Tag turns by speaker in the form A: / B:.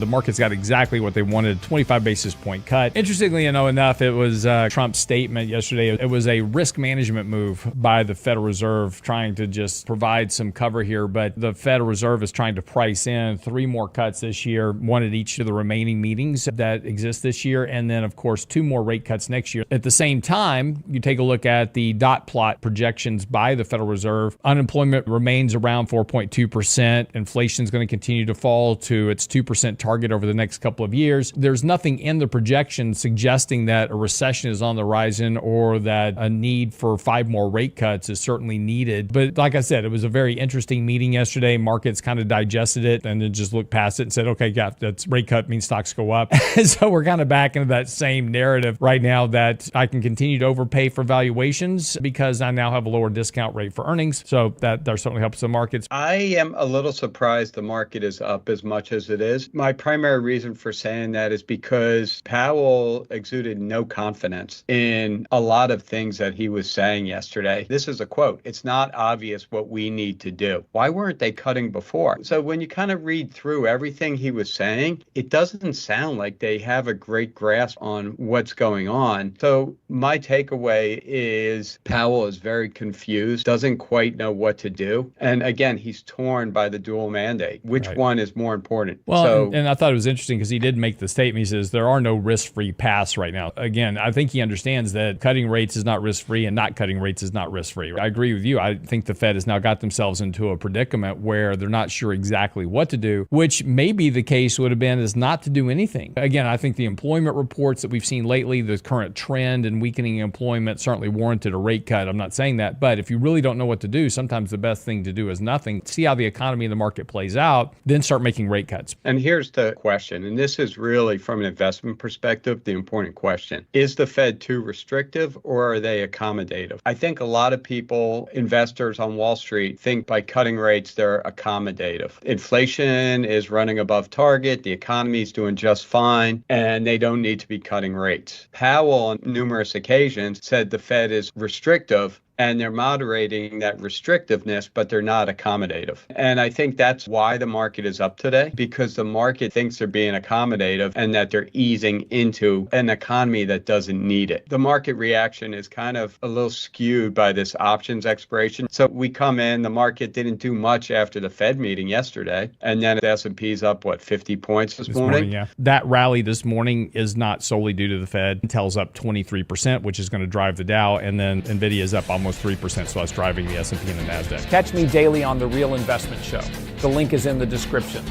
A: The market's got exactly what they wanted, 25 basis point cut. Interestingly enough, it was Trump's statement yesterday. It was a risk management move by the Federal Reserve trying to just provide some cover here. But the Federal Reserve is trying to price in 3 more cuts this year, one at each of the remaining meetings that exist this year. And then, of course, 2 more rate cuts next year. At the same time, you take a look at the dot plot projections by the Federal Reserve. Unemployment remains around 4.2%. Inflation is going to continue to fall to its 2% target over the next couple of years. There's nothing in the projection suggesting that a recession is on the horizon or that a need for 5 more rate cuts is certainly needed. But like I said, it was a very interesting meeting yesterday. Markets kind of digested it and then just looked past it and said, okay, yeah, that's rate cut means stocks go up. So we're kind of back into that same narrative right now that I can continue to overpay for valuations because I now have a lower discount rate for earnings. So that certainly helps the markets.
B: I am a little surprised the market is up as much as it is. My primary reason for saying that is because Powell exuded no confidence in a lot of things that he was saying yesterday. This is a quote. "It's not obvious what we need to do." Why weren't they cutting before? So when you kind of read through everything he was saying, it doesn't sound like they have a great grasp on what's going on. So my takeaway is Powell is very confused, doesn't quite know what to do. And again, he's torn by the dual mandate. Which one is more important?
A: Well, and I thought it was interesting because he did make the statement. He says there are no risk-free paths right now. Again, I think he understands that cutting rates is not risk-free and not cutting rates is not risk-free. I agree with you. I think the Fed has now got themselves into a predicament where they're not sure exactly what to do, which maybe the case would have been is not to do anything. Again, I think the employment reports that we've seen lately, the current trend in weakening employment certainly warranted a rate cut. I'm not saying that, but if you really don't know what to do, sometimes the best thing to do is nothing. See how the economy and the market plays out, then start making rate cuts.
B: And here's the question, and this is really from an investment perspective, the important question. Is the Fed too restrictive or are they accommodative? I think a lot of people, investors on Wall Street, think by cutting rates, they're accommodative. Inflation is running above target, the economy is doing just fine, and they don't need to be cutting rates. Powell, on numerous occasions, said the Fed is restrictive, and they're moderating that restrictiveness, but they're not accommodative. And I think that's why the market is up today, because the market thinks they're being accommodative and that they're easing into an economy that doesn't need it. The market reaction is kind of a little skewed by this options expiration. So we come in, the market didn't do much after the Fed meeting yesterday, and then the S&P's up, 50 points this morning?
A: Yeah. That rally this morning is not solely due to the Fed. Intel's up 23%, which is going to drive the Dow, and then NVIDIA is up almost 3%, so that's driving the S&P and the NASDAQ.
C: Catch me daily on The Real Investment Show. The link is in the description.